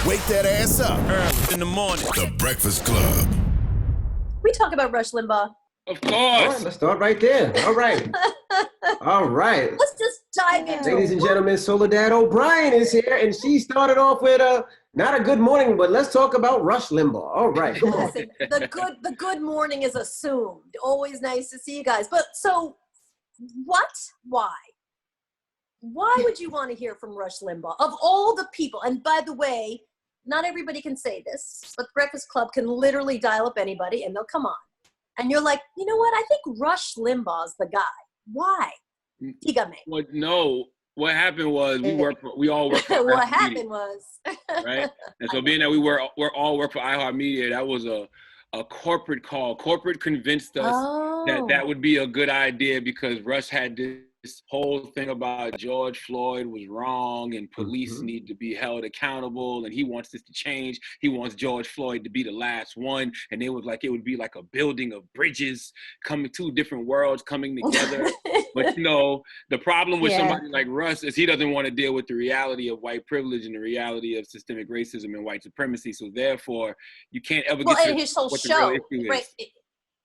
Wake that ass up. Early in the morning. The Breakfast Club. We talk about Rush Limbaugh. Of All course. right, let's start right there. All right. All right. Let's just dive into Ladies and gentlemen, Soledad O'Brien is here, and she started off with not a good morning, but let's talk about Rush Limbaugh. All right, come on. Listen, the good morning is assumed. Always nice to see you guys. But so what? Why? Why would you want to hear from Rush Limbaugh? Of all the people, and by the way, not everybody can say this, but the Breakfast Club can literally dial up anybody and they'll come on. And you're like, you know what? I think Rush Limbaugh's the guy. Why? Dígame. Well, no. What happened was we all work for What iHeartMedia, happened was. right? And so being that we're all work for iHeartMedia, that was a corporate call. Corporate convinced us that would be a good idea because Rush had this whole thing about George Floyd was wrong and police need to be held accountable and he wants this to change. He wants George Floyd to be the last one. And they was like, it would be like a building of bridges coming, two different worlds coming together. But you know, the problem with somebody like Russ is he doesn't want to deal with the reality of white privilege and the reality of systemic racism and white supremacy. So therefore, you can't ever get to his whole what show, the real issue right? is.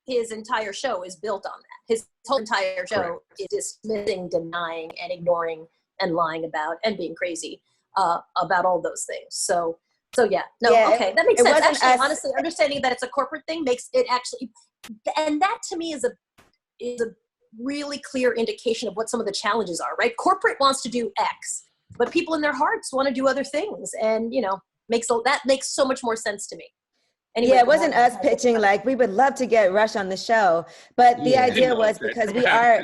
His entire show is built on that. His whole entire show is dismissing, denying, and ignoring, and lying about, and being crazy about all those things. So yeah, okay, that makes sense. Actually, honestly, understanding that it's a corporate thing makes it actually, and that to me is a really clear indication of what some of the challenges are. Right, corporate wants to do X, but people in their hearts want to do other things, and that makes so much more sense to me. Anyway, it wasn't us pitching like we would love to get Rush on the show, but the idea was because we are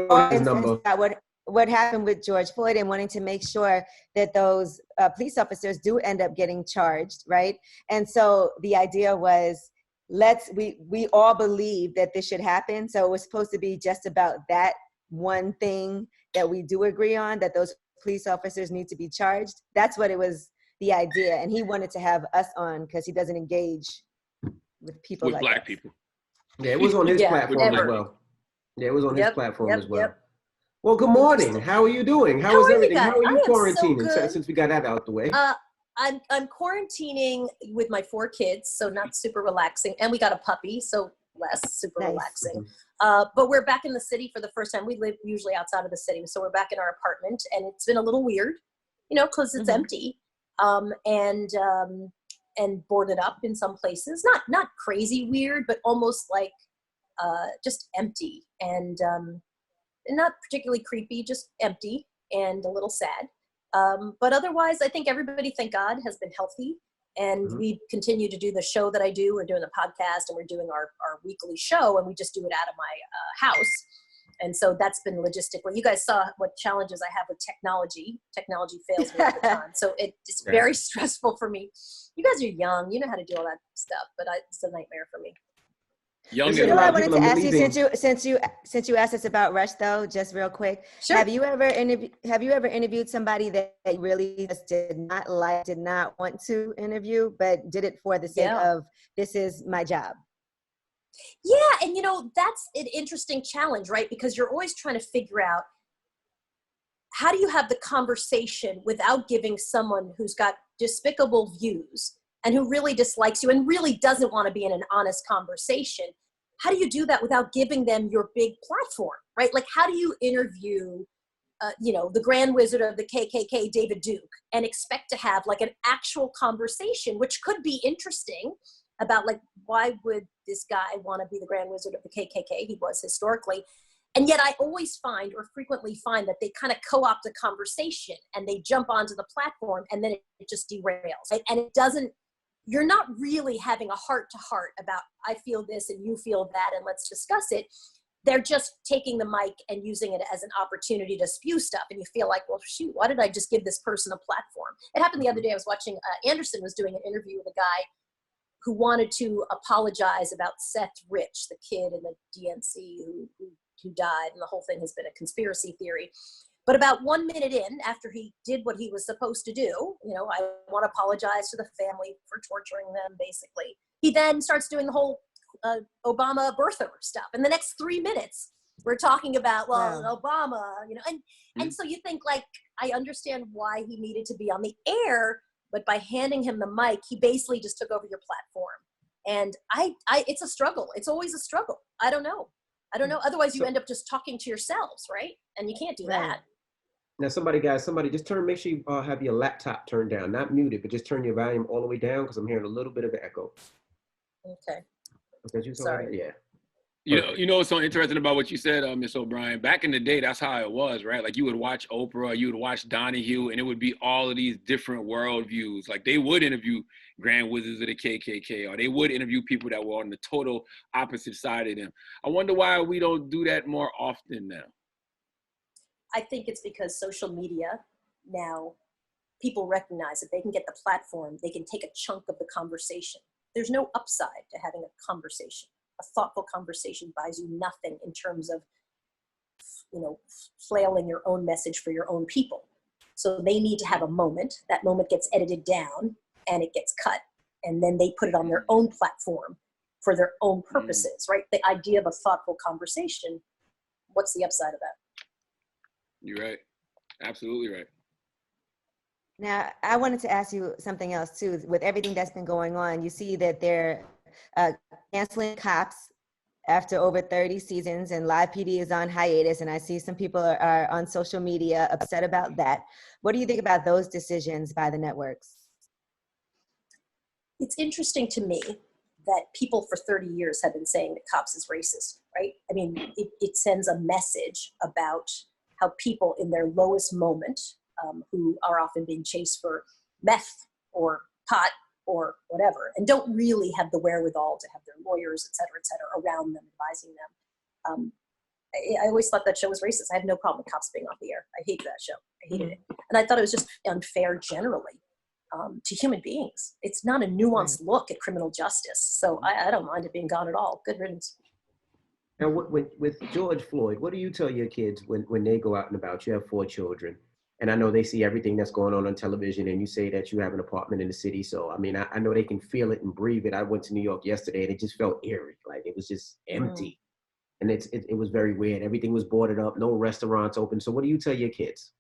all influenced by what happened with George Floyd and wanting to make sure that those police officers do end up getting charged, right? And so the idea was we all believe that this should happen. So it was supposed to be just about that one thing that we do agree on, that those police officers need to be charged. That's what it was. The idea, and he wanted to have us on because he doesn't engage with people with like black us. people. Yeah, it was on his platform as well. Yeah, it was on his platform as well. Well, good morning. How are you doing? How is everything? How are you quarantining? Since we got that out the way. I'm quarantining with my 4 kids, so not super relaxing, and we got a puppy, so less super relaxing. But we're back in the city for the first time. We live usually outside of the city, so we're back in our apartment, and it's been a little weird, because it's empty. And boarded up in some places, not crazy weird, but almost like just empty and not particularly creepy, just empty and a little sad. But otherwise, I think everybody, thank God, has been healthy, and we continue to do the show that I do. We're doing the podcast and we're doing our weekly show, and we just do it out of my house. And so that's been logistically. You guys saw what challenges I have with technology. Technology fails me all the time. So it's very stressful for me. You guys are young. You know how to do all that stuff, but it's a nightmare for me. I wanted to ask you, since you asked us about Rush, though, just real quick. Sure. Have you ever interviewed somebody that you really just did not want to interview, but did it for the sake of, this is my job? Yeah, and that's an interesting challenge, right? Because you're always trying to figure out, how do you have the conversation without giving someone who's got despicable views and who really dislikes you and really doesn't want to be in an honest conversation? How do you do that without giving them your big platform, right? Like, how do you interview, the Grand Wizard of the KKK, David Duke, and expect to have like an actual conversation, which could be interesting, about like, why would this guy want to be the Grand Wizard of the KKK? He was historically. And yet I always find, or frequently find, that they kind of co-opt the conversation and they jump onto the platform and then it just derails. Right? And you're not really having a heart-to-heart about, I feel this and you feel that and let's discuss it. They're just taking the mic and using it as an opportunity to spew stuff. And you feel like, well, shoot, why did I just give this person a platform? It happened the other day. I was watching, Anderson was doing an interview with a guy who wanted to apologize about Seth Rich, the kid in the DNC who died, and the whole thing has been a conspiracy theory. But about 1 minute in, after he did what he was supposed to do, I want to apologize to the family for torturing them, basically. He then starts doing the whole Obama birther stuff. And the next 3 minutes, we're talking about, Obama, and so you think, like, I understand why he needed to be on the air, But by handing him the mic, he basically just took over your platform. And it's a struggle. It's always a struggle. I don't know. Otherwise you end up just talking to yourselves, right? And you can't do that. Now, somebody just make sure you have your laptop turned down, not muted, but just turn your volume all the way down because I'm hearing a little bit of an echo. Okay. Sorry. Yeah. You know what's so interesting about what you said, Miss O'Brien? Back in the day, that's how it was, right? Like you would watch Oprah, you would watch Donahue, and it would be all of these different worldviews. Like they would interview Grand Wizards of the KKK, or they would interview people that were on the total opposite side of them. I wonder why we don't do that more often now. I think it's because social media now, people recognize that they can get the platform, they can take a chunk of the conversation. There's no upside to having a conversation. A thoughtful conversation buys you nothing in terms of, flailing your own message for your own people. So they need to have a moment. That moment gets edited down and it gets cut. And then they put it on their own platform for their own purposes, right? The idea of a thoughtful conversation, what's the upside of that? You're right. Absolutely right. Now, I wanted to ask you something else too. With everything that's been going on, you see that they're canceling Cops after over 30 seasons, and Live PD is on hiatus, and I see some people are on social media upset about that. What do you think about those decisions by the networks? It's interesting to me that people for 30 years have been saying that Cops is racist, right? I mean, it sends a message about how people in their lowest moment, who are often being chased for meth or pot or whatever, and don't really have the wherewithal to have their lawyers, et cetera, around them, advising them. I always thought that show was racist. I have no problem with Cops being off the air. I hated that show. I hated it. And I thought it was just unfair generally to human beings. It's not a nuanced look at criminal justice. So I don't mind it being gone at all. Good riddance. Now, with George Floyd, what do you tell your kids when they go out and about? You have 4 children. And I know they see everything that's going on television, and you say that you have an apartment in the city. So, I mean, I know they can feel it and breathe it. I went to New York yesterday, and it just felt eerie. Like it was just empty. And it was very weird. Everything was boarded up, no restaurants open. So what do you tell your kids?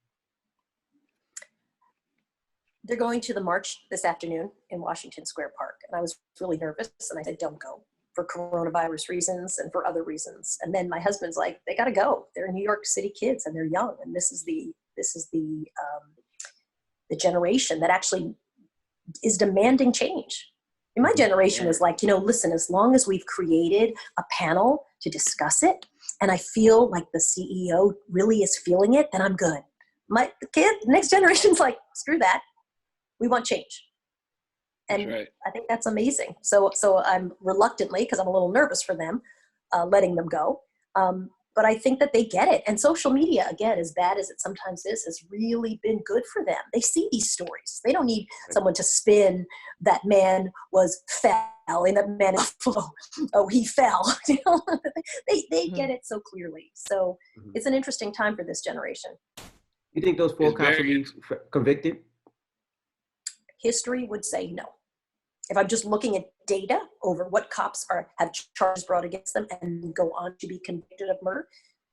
They're going to the march this afternoon in Washington Square Park. And I was really nervous, and I said, don't go, for coronavirus reasons and for other reasons. And then my husband's like, they got to go. They're New York City kids, and they're young. And this is the generation that actually is demanding change. And my generation was like, listen, as long as we've created a panel to discuss it, and I feel like the CEO really is feeling it, then I'm good. The next generation's like, screw that. We want change. And right. I think that's amazing. So I'm reluctantly, because I'm a little nervous for them, letting them go. But I think that they get it. And social media, again, as bad as it sometimes is, has really been good for them. They see these stories. They don't need someone to spin that man fell and that man is he fell. They get it so clearly. So it's an interesting time for this generation. You think those 4 cops will be convicted? History would say no. If I'm just looking at data over what cops have charges brought against them and go on to be convicted of murder,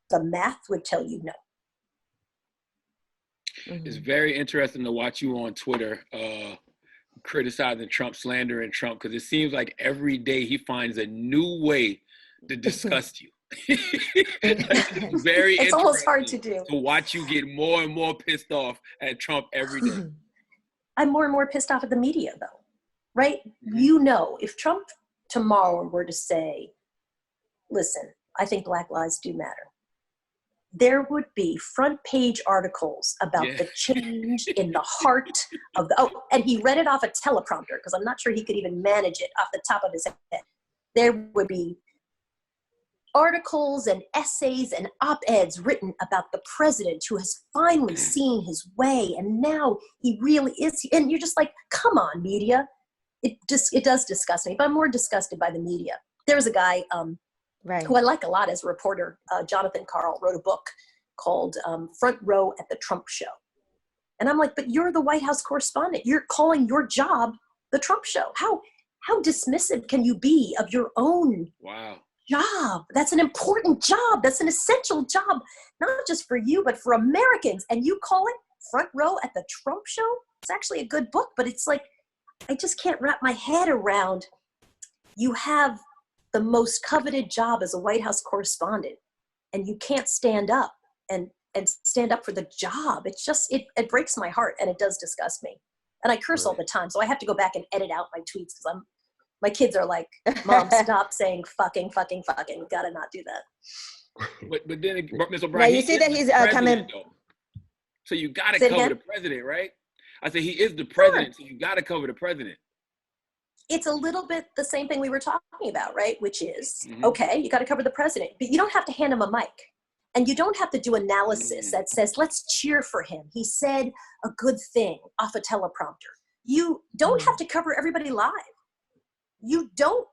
the math would tell you no. It's very interesting to watch you on Twitter criticizing Trump, slandering Trump, because it seems like every day he finds a new way to disgust you. It's very it's almost hard to do. To watch you get more and more pissed off at Trump every day. I'm more and more pissed off at the media, though. Right? If Trump tomorrow were to say, listen, I think Black lives do matter, there would be front page articles about the change in the heart of and he read it off a teleprompter, because I'm not sure he could even manage it off the top of his head. There would be articles and essays and op-eds written about the president who has finally seen his way, and now he really is. And you're just like, come on, media. It does disgust me, but I'm more disgusted by the media. There's a guy who I like a lot as a reporter, Jonathan Karl, wrote a book called Front Row at the Trump Show. And I'm like, but you're the White House correspondent. You're calling your job the Trump Show. How dismissive can you be of your own job? That's an important job. That's an essential job, not just for you, but for Americans. And you call it Front Row at the Trump Show? It's actually a good book, but it's like, I just can't wrap my head around, you have the most coveted job as a White House correspondent, and you can't stand up and stand up for the job. It's just, it breaks my heart, and it does disgust me. And I curse all the time, so I have to go back and edit out my tweets because my kids are like, Mom, stop saying fucking, gotta not do that. But then, Ms. O'Brien, now you see that he's coming. Though. So you gotta cover the president, right? I said he is the president, so you gotta cover the president. It's a little bit the same thing we were talking about, right? Which is, okay, you gotta cover the president, but you don't have to hand him a mic. And you don't have to do analysis that says, let's cheer for him. He said a good thing off a teleprompter. You don't have to cover everybody live. You don't,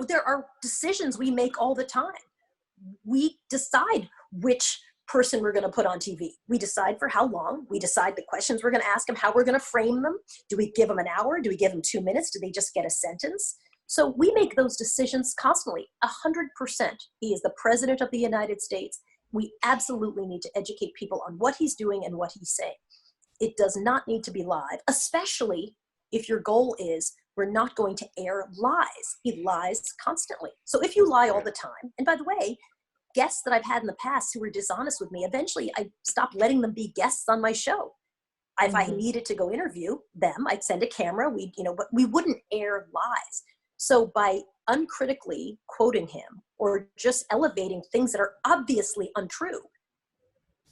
there are decisions we make all the time. We decide which person we're going to put on TV. We decide for how long. We decide the questions we're going to ask them, how we're going to frame them. Do we give them an hour? Do we give them 2 minutes? Do they just get a sentence? So we make those decisions constantly, 100%. He is the president of the United States. We absolutely need to educate people on what he's doing and what he's saying. It does not need to be live, especially if your goal is we're not going to air lies. He lies constantly. So if you lie all the time, and by the way, guests that I've had in the past who were dishonest with me, eventually I stopped letting them be guests on my show. If I needed to go interview them, I'd send a camera, but we wouldn't air lies. So by uncritically quoting him or just elevating things that are obviously untrue,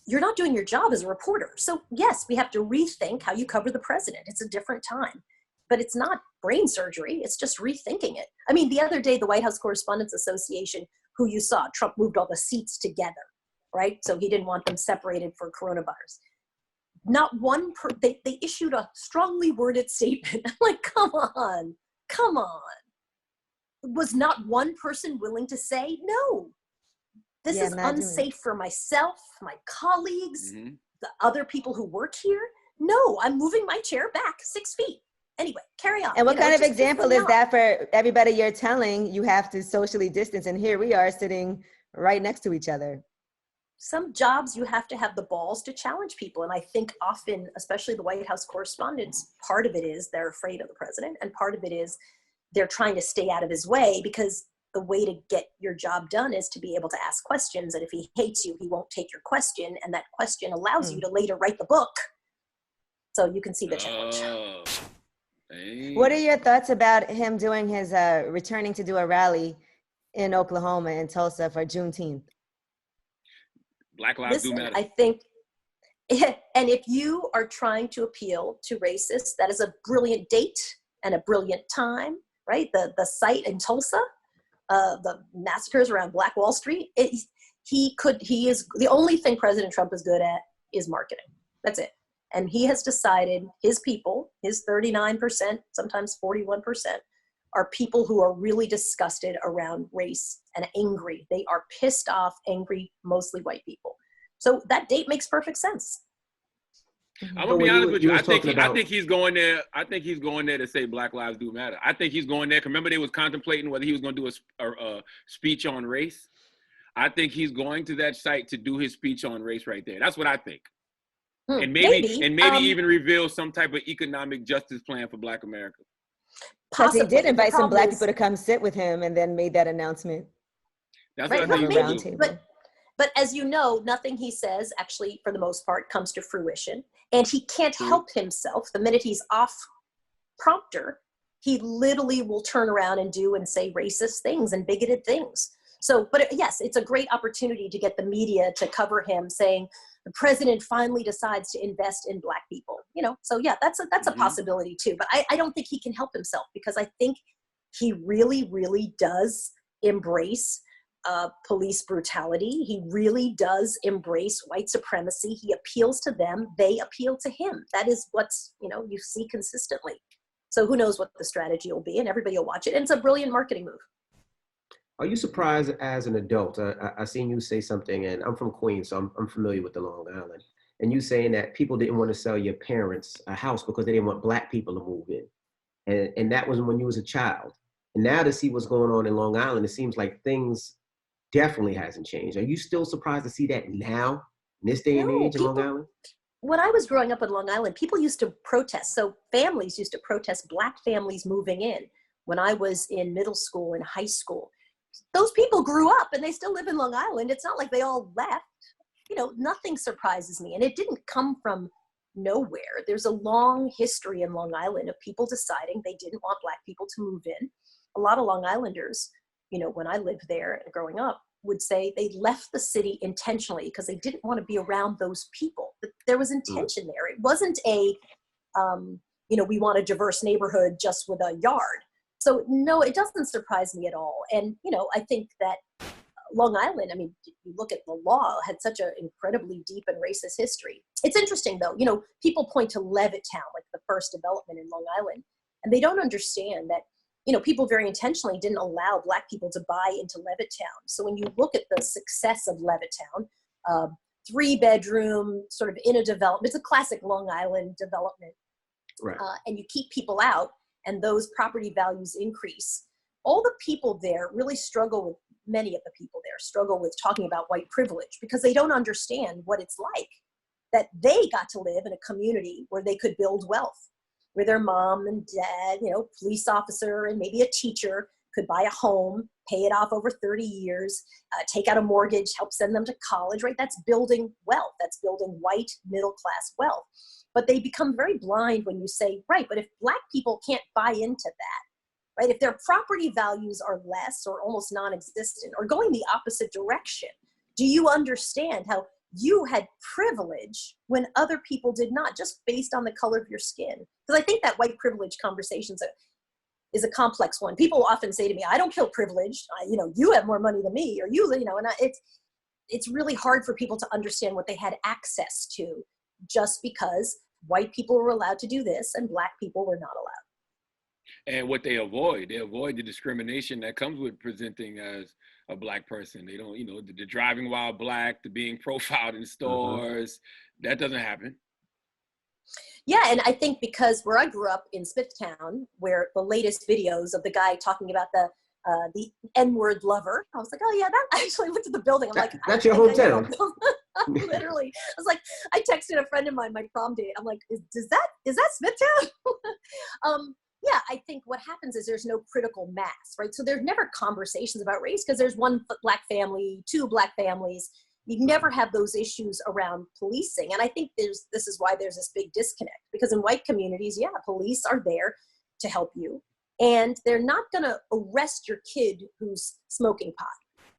you're not doing your job as a reporter. So yes, we have to rethink how you cover the president. It's a different time, but it's not brain surgery. It's just rethinking it. I mean, the other day, the White House Correspondents Association, who you saw, Trump moved all the seats together, right? So he didn't want them separated for coronavirus. Not one, they issued a strongly worded statement. I'm like, come on. Was not one person willing to say, no, this is unsafe for myself, my colleagues, the other people who work here. No, I'm moving my chair back 6 feet. Anyway, carry on. And what kind of example is that for everybody you're telling you have to socially distance? And here we are sitting right next to each other. Some jobs you have to have the balls to challenge people. And I think often, especially the White House correspondents, part of it is they're afraid of the president. And part of it is they're trying to stay out of his way, because the way to get your job done is to be able to ask questions. And if he hates you, he won't take your question. And that question allows you to later write the book. So you can see the challenge. What are your thoughts about him doing his, returning to do a rally in Oklahoma and Tulsa for Juneteenth? Black Lives Do Matter. I think, and if you are trying to appeal to racists, that is a brilliant date and a brilliant time, right? The site in Tulsa, the massacres around Black Wall Street, he is, the only thing President Trump is good at is marketing. That's it. And he has decided his people, his 39%, sometimes 41%, are people who are really disgusted around race and angry. They are pissed off, angry, mostly white people. So that date makes perfect sense. I'm gonna be honest with you. I think he's going there. I think he's going there to say Black Lives Do Matter. I think he's going there. Remember, they was contemplating whether he was going to do a speech on race. I think he's going to that site to do his speech on race right there. That's what I think. And maybe even reveal some type of economic justice plan for Black America. Because he did invite some Black people to come sit with him and then made that announcement. That's what I think. But as you know, nothing he says actually, for the most part, comes to fruition. And he can't help himself. The minute he's off prompter, he literally will turn around and do and say racist things and bigoted things. So, but yes, it's a great opportunity to get the media to cover him saying, the president finally decides to invest in Black people, So yeah, that's a possibility too. But I don't think he can help himself, because I think he really, really does embrace police brutality. He really does embrace white supremacy. He appeals to them. They appeal to him. That is what's, you see consistently. So who knows what the strategy will be, and everybody will watch it. And it's a brilliant marketing move. Are you surprised as an adult? I seen you say something, and I'm from Queens, so I'm familiar with the Long Island. And you saying that people didn't want to sell your parents a house because they didn't want Black people to move in. And that was when you was a child. And now to see what's going on in Long Island, it seems like things definitely hasn't changed. Are you still surprised to see that now, in this day and age in Long Island? when I was growing up in Long Island, people used to protest. So families used to protest Black families moving in. When I was in middle school and high school, those people grew up and they still live in Long Island. It's not like they all left. You know, nothing surprises me. And it didn't come from nowhere. There's a long history in Long Island of people deciding they didn't want Black people to move in. A lot of Long Islanders, you know, when I lived there and growing up, would say they left the city intentionally because they didn't want to be around those people. But there was intention there. It wasn't a, you know, we want a diverse neighborhood just with a yard. So no, it doesn't surprise me at all. And, you know, I think that Long Island, I mean, you look at the law, had such an incredibly deep and racist history. It's interesting though, you know, people point to Levittown, like the first development in Long Island, and they don't understand that, you know, people very intentionally didn't allow Black people to buy into Levittown. So when you look at the success of Levittown, 3-bedroom, sort of in a development, it's a classic Long Island development, Right. And you keep people out and those property values increase. All the people there really struggle with, many of the people there struggle with talking about white privilege because they don't understand what it's like that they got to live in a community where they could build wealth, where their mom and dad, you know, police officer and maybe a teacher could buy a home, pay it off over 30 years, take out a mortgage, help send them to college, right? That's building wealth. That's building white middle-class wealth. But they become very blind when you say, right, but if Black people can't buy into that, right? If their property values are less or almost non-existent or going the opposite direction, do you understand how you had privilege when other people did not, just based on the color of your skin? Because I think that white privilege conversation is a complex one. People often say to me, I don't feel privileged. You know, you have more money than me, or you know, and it's really hard for people to understand what they had access to just because white people were allowed to do this and Black people were not allowed. And what they avoid the discrimination that comes with presenting as a Black person. They don't, you know, the driving while Black, the being profiled in stores, that doesn't happen. Yeah, and I think because where I grew up in Smithtown, where the latest videos of the guy talking about the N-word lover, I was like, oh yeah, that, I actually looked at the building. I'm like, that's your hometown. Literally, I was like, I texted a friend of mine my prom date. I'm like, is that Smithtown? Yeah, I think what happens is there's no critical mass, right? So there's never conversations about race because there's one Black family, 2 Black families. You never have those issues around policing. And I think this is why there's this big disconnect, because in white communities, yeah, police are there to help you. And they're not gonna arrest your kid who's smoking pot.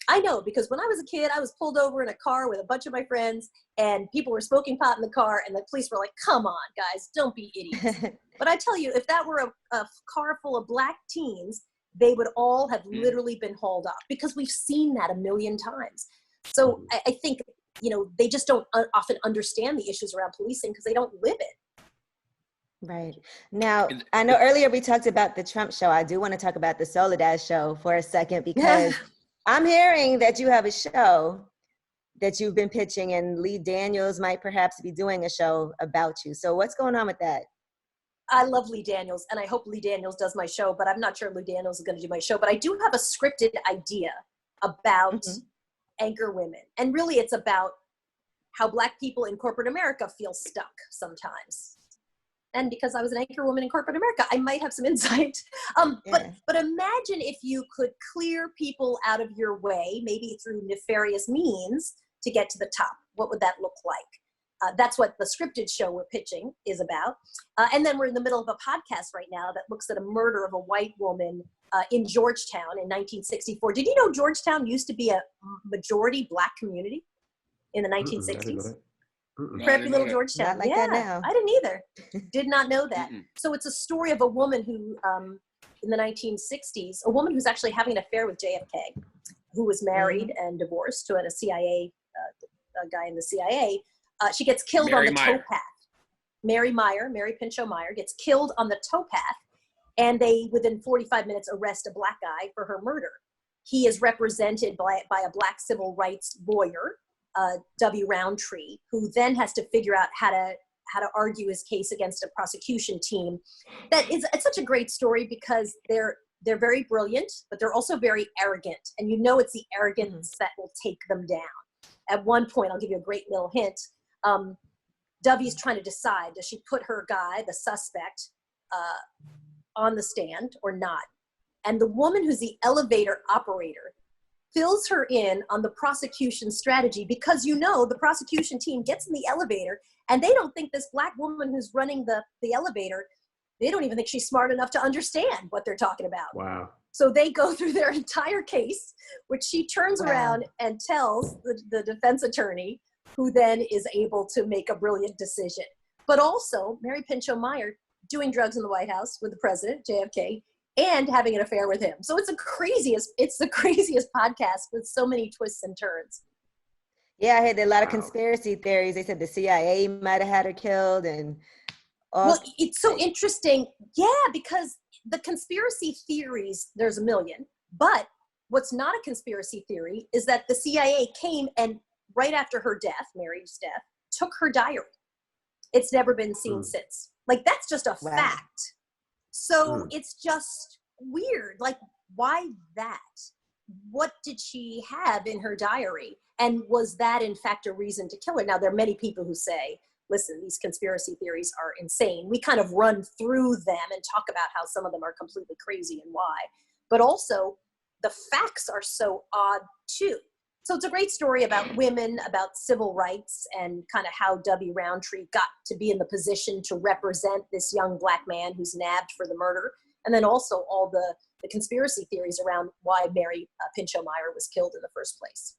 I know, because when I was a kid, I was pulled over in a car with a bunch of my friends and people were smoking pot in the car and the police were like, come on, guys, don't be idiots. But I tell you, if that were a car full of Black teens, they would all have literally been hauled off because we've seen that a million times. So I think, you know, they just don't often understand the issues around policing because they don't live it. Right. Now, I know earlier we talked about the Trump show. I do want to talk about the Soledad show for a second because I'm hearing that you have a show that you've been pitching and Lee Daniels might perhaps be doing a show about you. So what's going on with that? I love Lee Daniels and I hope Lee Daniels does my show, but I'm not sure Lee Daniels is going to do my show. But I do have a scripted idea about anchor women. And really it's about how Black people in corporate America feel stuck sometimes. And because I was an anchor woman in corporate America, I might have some insight. But imagine if you could clear people out of your way, maybe through nefarious means, to get to the top. What would that look like? That's what the scripted show we're pitching is about. And then we're in the middle of a podcast right now that looks at a murder of a white woman in Georgetown in 1964. Did you know Georgetown used to be a majority Black community in the 1960s? Preppy little Georgetown. Not like that now. I didn't either. Did not know that. So it's a story of a woman who, in the 1960s, a woman who's actually having an affair with JFK, who was married and divorced to a CIA, a guy in the CIA. She gets killed on the towpath. Mary Pinchot Meyer gets killed on the towpath, and they, within 45 minutes, arrest a Black guy for her murder. He is represented by a Black civil rights lawyer, W. Roundtree, who then has to figure out how to argue his case against a prosecution team. It's such a great story because they're very brilliant, but they're also very arrogant, and you know it's the arrogance that will take them down. At one point, I'll give you a great little hint. Dovey's trying to decide, does she put her guy, the suspect, on the stand or not? And the woman who's the elevator operator fills her in on the prosecution strategy, because the prosecution team gets in the elevator and they don't think this Black woman who's running the elevator, they don't even think she's smart enough to understand what they're talking about. Wow. So they go through their entire case, which she turns around and tells the defense attorney, who then is able to make a brilliant decision. But also Mary Pinchot Meyer doing drugs in the White House with the president, JFK, and having an affair with him. So it's the craziest podcast with so many twists and turns. Yeah, I heard a lot of conspiracy theories. They said the CIA might have had her killed, and well, it's so interesting. Yeah, because the conspiracy theories, there's a million. But what's not a conspiracy theory is that the CIA came and right after her death, Mary's death, took her diary. It's never been seen since. Like, that's just a fact. So it's just weird. Like, why that? What did she have in her diary? And was that, in fact, a reason to kill her? Now, there are many people who say, listen, these conspiracy theories are insane. We kind of run through them and talk about how some of them are completely crazy and why. But also, the facts are so odd, too. So it's a great story about women, about civil rights, and kind of how W. Roundtree got to be in the position to represent this young Black man who's nabbed for the murder. And then also all the conspiracy theories around why Mary Pinchot Meyer was killed in the first place.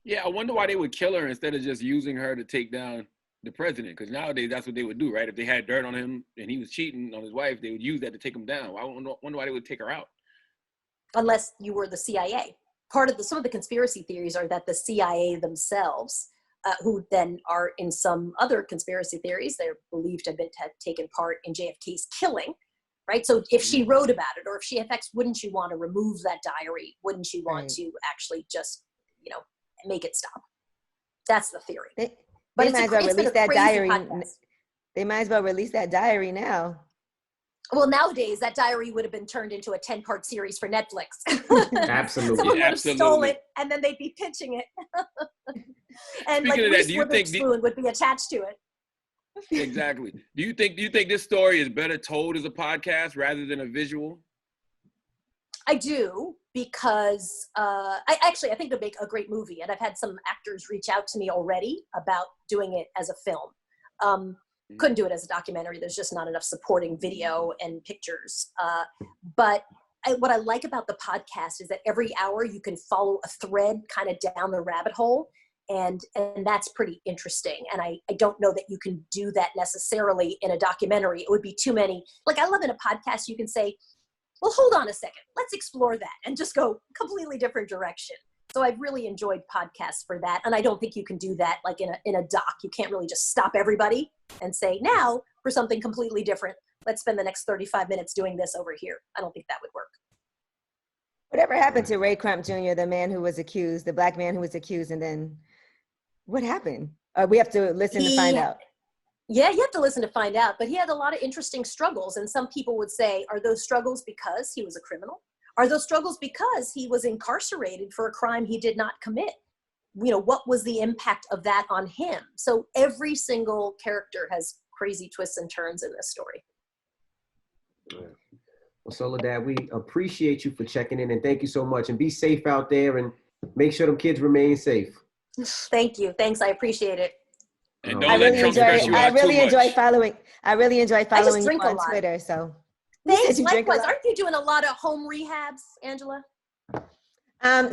Yeah, I wonder why they would kill her instead of just using her to take down the president. Because nowadays, that's what they would do, right? If they had dirt on him and he was cheating on his wife, they would use that to take him down. I wonder why they would take her out. Unless you were the CIA. Some of the conspiracy theories are that the CIA themselves, who then are in some other conspiracy theories, they're believed to have taken part in JFK's killing, right? So if she wrote about it, or if she affects, wouldn't you want to remove that diary? Wouldn't you want to actually just, make it stop? That's the theory. They might as well release that diary. They might as well release that diary now. Well, nowadays, that diary would have been turned into a 10-part series for Netflix. Absolutely. Someone would have stole it, and then they'd be pitching it. And Speaking of that, Reese Witherspoon would be attached to it. Exactly. Do you think this story is better told as a podcast rather than a visual? I do, because I think it'd make a great movie, and I've had some actors reach out to me already about doing it as a film. Couldn't do it as a documentary. There's just not enough supporting video and pictures. But what I like about the podcast is that every hour you can follow a thread kind of down the rabbit hole. And that's pretty interesting. And I don't know that you can do that necessarily in a documentary. It would be too many. Like, I love in a podcast, you can say, well, hold on a second. Let's explore that and just go completely different direction. So I've really enjoyed podcasts for that. And I don't think you can do that like in a doc. You can't really just stop everybody and say, now for something completely different, let's spend the next 35 minutes doing this over here. I don't think that would work. Whatever happened to Ray Crump Jr., the man who was accused, the Black man who was accused, and then what happened? We have to listen to find out. Yeah, you have to listen to find out. But he had a lot of interesting struggles. And some people would say, are those struggles because he was a criminal? Are those struggles because he was incarcerated for a crime he did not commit? What was the impact of that on him? So every single character has crazy twists and turns in this story. Yeah. Well, Soledad, we appreciate you for checking in, and thank you so much. And be safe out there, and make sure them kids remain safe. Thank you. Thanks. I appreciate it. And don't let Trump stress you out too much. I really enjoy following you on lot. Twitter. So thanks. Likewise. Aren't you doing a lot of home rehabs, Angela?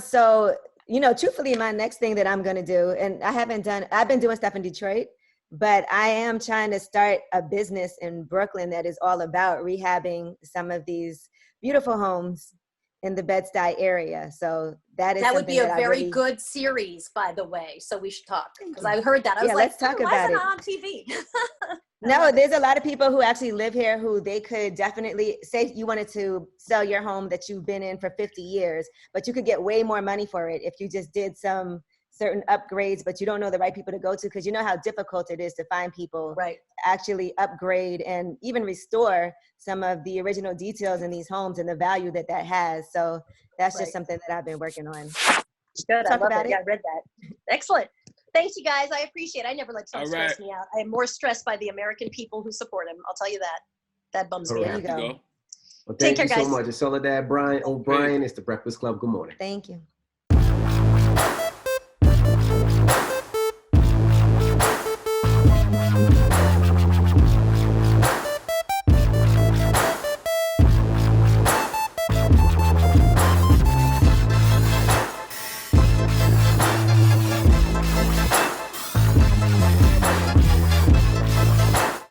So, truthfully, my next thing that I'm going to do, and I've been doing stuff in Detroit, but I am trying to start a business in Brooklyn that is all about rehabbing some of these beautiful homes in the Bed-Stuy area. So that would be a very good series, by the way. So we should talk, because I heard that. I was let's talk about it. Why isn't it on TV? No, there's a lot of people who actually live here who they could definitely say you wanted to sell your home that you've been in for 50 years, but you could get way more money for it if you just did some certain upgrades, but you don't know the right people to go to, because you know how difficult it is to find people to actually upgrade and even restore some of the original details in these homes and the value that has. So that's just something that I've been working on. Good. I love it. Yeah, I read that. Excellent. Thanks, you guys. I appreciate it. I never let Trump All stress me out. I am more stressed by the American people who support him. I'll tell you that. That bums me out. There you go. Well, thank Take you care, so guys. much. It's Soledad O'Brien. It's the Breakfast Club. Good morning. Thank you.